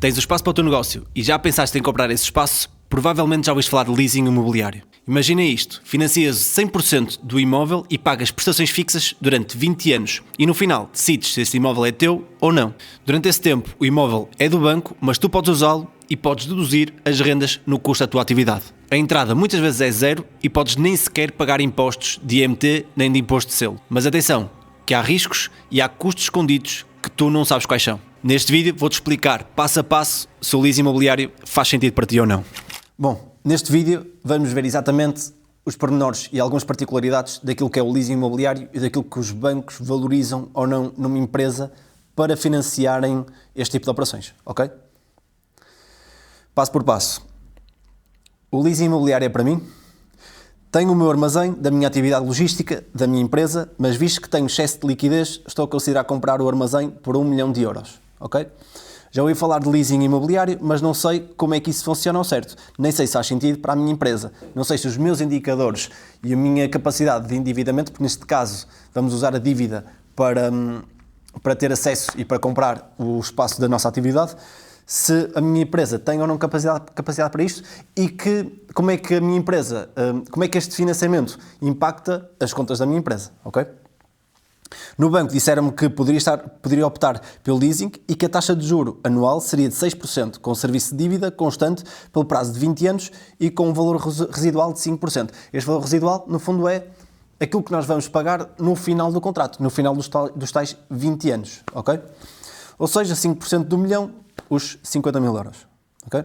Tens o espaço para o teu negócio e já pensaste em comprar esse espaço? Provavelmente já ouviste falar de leasing imobiliário. Imagina isto, financias 100% do imóvel e pagas prestações fixas durante 20 anos e no final decides se esse imóvel é teu ou não. Durante esse tempo o imóvel é do banco, mas tu podes usá-lo e podes deduzir as rendas no custo da tua atividade. A entrada muitas vezes é zero e podes nem sequer pagar impostos de IMT nem de imposto de selo. Mas atenção, que há riscos e há custos escondidos que tu não sabes quais são. Neste vídeo vou-te explicar passo a passo se o leasing imobiliário faz sentido para ti ou não. Bom, neste vídeo vamos ver exatamente os pormenores e algumas particularidades daquilo que é o leasing imobiliário e daquilo que os bancos valorizam ou não numa empresa para financiarem este tipo de operações, ok? Passo por passo. O leasing imobiliário é para mim. Tenho o meu armazém da minha atividade logística, da minha empresa, mas visto que tenho excesso de liquidez, estou a considerar comprar o armazém por 1 milhão de euros, ok? Já ouvi falar de leasing imobiliário, mas não sei como é que isso funciona ao certo. Nem sei se faz sentido para a minha empresa. Não sei se os meus indicadores e a minha capacidade de endividamento, porque neste caso vamos usar a dívida para ter acesso e para comprar o espaço da nossa atividade, se a minha empresa tem ou não capacidade para isto e como é que a minha empresa, como é que este financiamento impacta as contas da minha empresa, ok? No banco disseram-me que poderia optar pelo leasing e que a taxa de juro anual seria de 6%, com serviço de dívida constante pelo prazo de 20 anos e com um valor residual de 5%. Este valor residual, no fundo, é aquilo que nós vamos pagar no final do contrato, no final dos tais 20 anos, ok? Ou seja, 5% do milhão, os 50 mil euros, ok?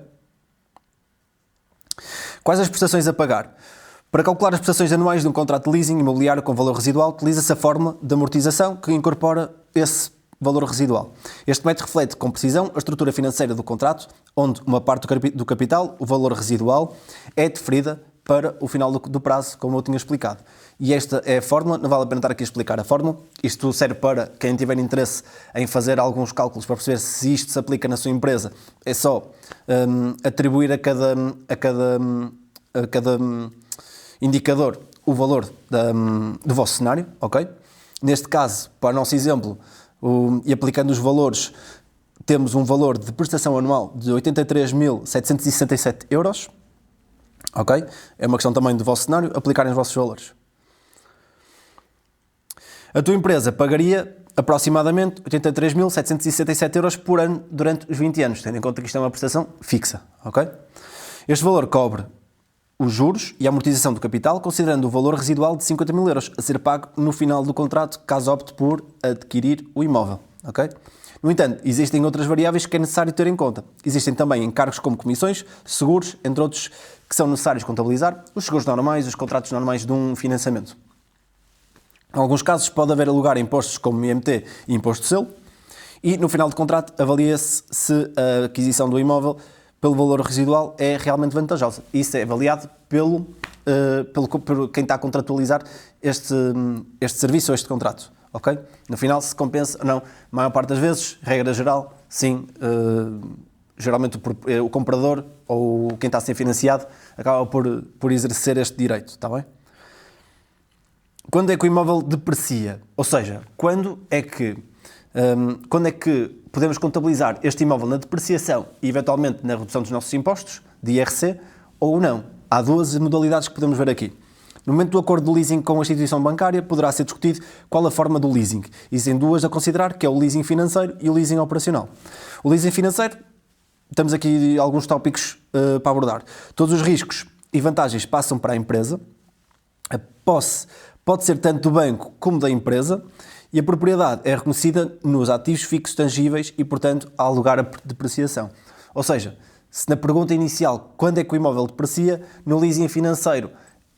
Quais as prestações a pagar? Para calcular as prestações anuais de um contrato de leasing imobiliário com valor residual, utiliza-se a fórmula de amortização que incorpora esse valor residual. Este método reflete com precisão a estrutura financeira do contrato, onde uma parte do capital, o valor residual, é deferida para o final do prazo, como eu tinha explicado. E esta é a fórmula, não vale a pena estar aqui a explicar a fórmula. Isto serve para quem tiver interesse em fazer alguns cálculos para perceber se isto se aplica na sua empresa. É só atribuir a cada indicador o valor do vosso cenário, ok? Neste caso, para o nosso exemplo, e aplicando os valores, temos um valor de prestação anual de 83.767 euros, ok? É uma questão também do vosso cenário, aplicarem os vossos valores. A tua empresa pagaria aproximadamente 83.767 euros por ano durante os 20 anos, tendo em conta que isto é uma prestação fixa, ok? Este valor cobre os juros e a amortização do capital, considerando o valor residual de 50 mil euros a ser pago no final do contrato, caso opte por adquirir o imóvel, ok? No entanto, existem outras variáveis que é necessário ter em conta. Existem também encargos como comissões, seguros, entre outros, que são necessários contabilizar, os seguros normais, os contratos normais de um financiamento. Em alguns casos pode haver lugar a impostos como IMT e imposto de selo, e no final do contrato avalia-se se a aquisição do imóvel pelo valor residual é realmente vantajosa. Isso é avaliado pelo quem está a contratualizar este serviço ou este contrato, ok? No final, se compensa ou não. A maior parte das vezes, regra geral, sim, geralmente o comprador ou quem está a ser financiado acaba por exercer este direito, está bem? Quando é que o imóvel deprecia? Ou seja, quando é que podemos contabilizar este imóvel na depreciação e eventualmente na redução dos nossos impostos, de IRC, ou não? Há duas modalidades que podemos ver aqui. No momento do acordo de leasing com a instituição bancária, poderá ser discutido qual a forma do leasing. Existem duas a considerar, que é o leasing financeiro e o leasing operacional. O leasing financeiro, temos aqui alguns tópicos para abordar. Todos os riscos e vantagens passam para a empresa. A posse pode ser tanto do banco como da empresa. E a propriedade é reconhecida nos ativos fixos tangíveis e, portanto, há lugar a depreciação. Ou seja, se na pergunta inicial, quando é que o imóvel deprecia, no leasing financeiro,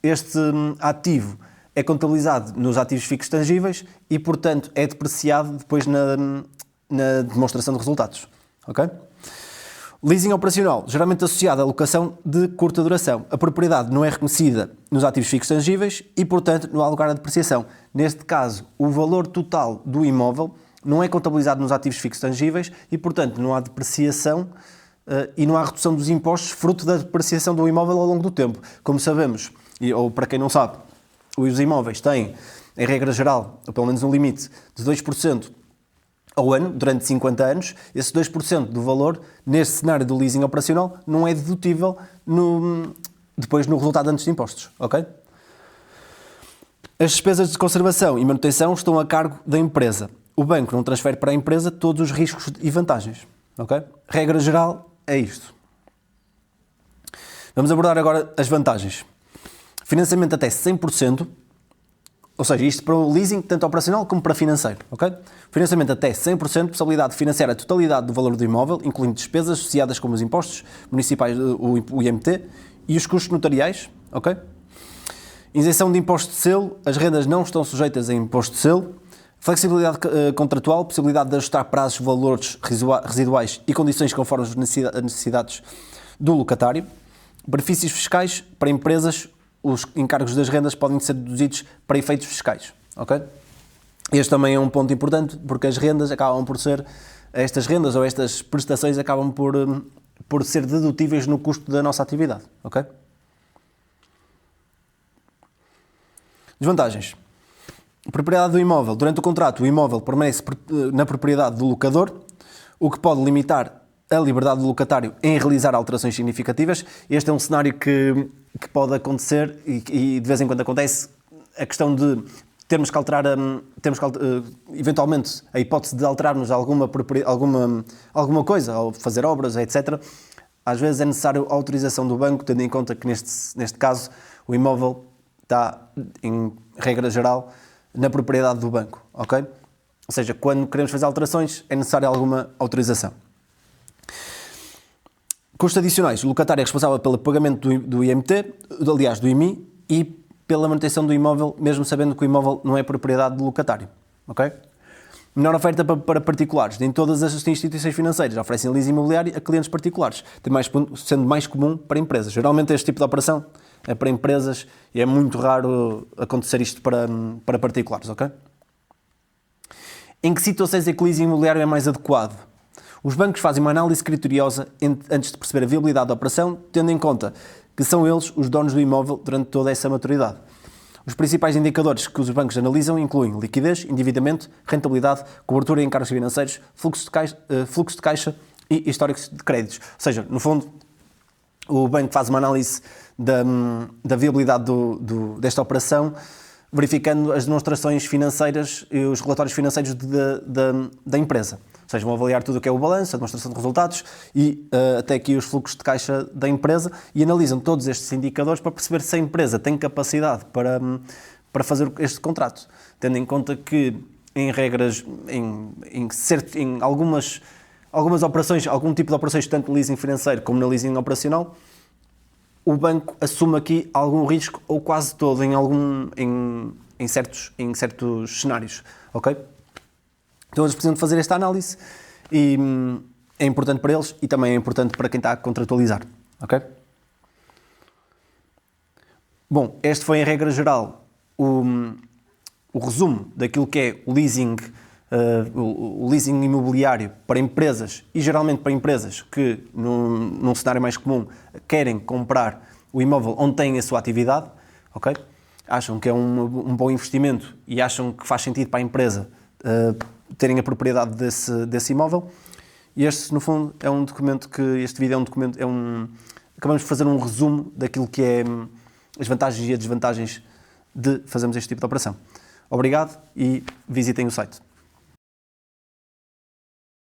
este ativo é contabilizado nos ativos fixos tangíveis e, portanto, é depreciado depois na demonstração de resultados. Ok? Leasing operacional, geralmente associado à locação de curta duração. A propriedade não é reconhecida nos ativos fixos tangíveis e, portanto, não há lugar à depreciação. Neste caso, o valor total do imóvel não é contabilizado nos ativos fixos tangíveis e, portanto, não há depreciação e não há redução dos impostos fruto da depreciação do imóvel ao longo do tempo. Como sabemos, ou para quem não sabe, os imóveis têm, em regra geral, ou pelo menos um limite de 2% ao ano, durante 50 anos, esse 2% do valor, neste cenário do leasing operacional, não é dedutível depois no resultado antes de impostos, ok? As despesas de conservação e manutenção estão a cargo da empresa. O banco não transfere para a empresa todos os riscos e vantagens, ok? Regra geral é isto. Vamos abordar agora as vantagens. Financiamento até 100%, ou seja, isto para o leasing, tanto operacional como para financeiro, ok? Financiamento até 100%, possibilidade de financiar a totalidade do valor do imóvel, incluindo despesas associadas como os impostos municipais, o IMT, e os custos notariais, ok? Isenção de imposto de selo, as rendas não estão sujeitas a imposto de selo. Flexibilidade contratual, possibilidade de ajustar prazos, valores residuais e condições conforme as necessidades do locatário. Benefícios fiscais para empresas, os encargos das rendas podem ser deduzidos para efeitos fiscais, ok? Este também é um ponto importante, porque as rendas acabam por ser, estas rendas ou estas prestações acabam por ser dedutíveis no custo da nossa atividade, ok? Desvantagens. Propriedade do imóvel. Durante o contrato, o imóvel permanece na propriedade do locador, o que pode limitar a liberdade do locatário em realizar alterações significativas. Este é um cenário que pode acontecer e de vez em quando acontece, a questão de termos que alterar, eventualmente, a hipótese de alterarmos alguma coisa, ou fazer obras, etc. Às vezes é necessário a autorização do banco, tendo em conta que neste caso o imóvel está, em regra geral, na propriedade do banco, ok? Ou seja, quando queremos fazer alterações é necessária alguma autorização. Custos adicionais. O locatário é responsável pelo pagamento do IMT, aliás, do IMI, e pela manutenção do imóvel, mesmo sabendo que o imóvel não é propriedade do locatário, ok? Menor oferta para particulares. Nem todas as instituições financeiras oferecem leasing imobiliário a clientes particulares, sendo mais comum para empresas. Geralmente este tipo de operação é para empresas e é muito raro acontecer isto para particulares, ok? Em que situações é que o leasing imobiliário é mais adequado? Os bancos fazem uma análise criteriosa antes de perceber a viabilidade da operação, tendo em conta que são eles os donos do imóvel durante toda essa maturidade. Os principais indicadores que os bancos analisam incluem liquidez, endividamento, rentabilidade, cobertura em encargos financeiros, fluxo de caixa e históricos de créditos. Ou seja, no fundo, o banco faz uma análise da viabilidade desta operação, verificando as demonstrações financeiras e os relatórios financeiros da empresa. Ou seja, vão avaliar tudo o que é o balanço, a demonstração de resultados e até aqui os fluxos de caixa da empresa e analisam todos estes indicadores para perceber se a empresa tem capacidade para fazer este contrato. Tendo em conta que, em regras, em algumas operações, algum tipo de operações, tanto no leasing financeiro como no leasing operacional, o banco assume aqui algum risco ou quase todo em certos cenários, ok? Então eles precisam de fazer esta análise e é importante para eles e também é importante para quem está a contratualizar, ok? Bom, este foi em regra geral o resumo daquilo que é o leasing imobiliário para empresas e geralmente para empresas que num cenário mais comum querem comprar o imóvel onde têm a sua atividade, ok? Acham que é um bom investimento e acham que faz sentido para a empresa terem a propriedade desse imóvel. E este, no fundo, é um documento este vídeo é um documento, acabamos de fazer um resumo daquilo que é as vantagens e as desvantagens de fazermos este tipo de operação. Obrigado e visitem o site.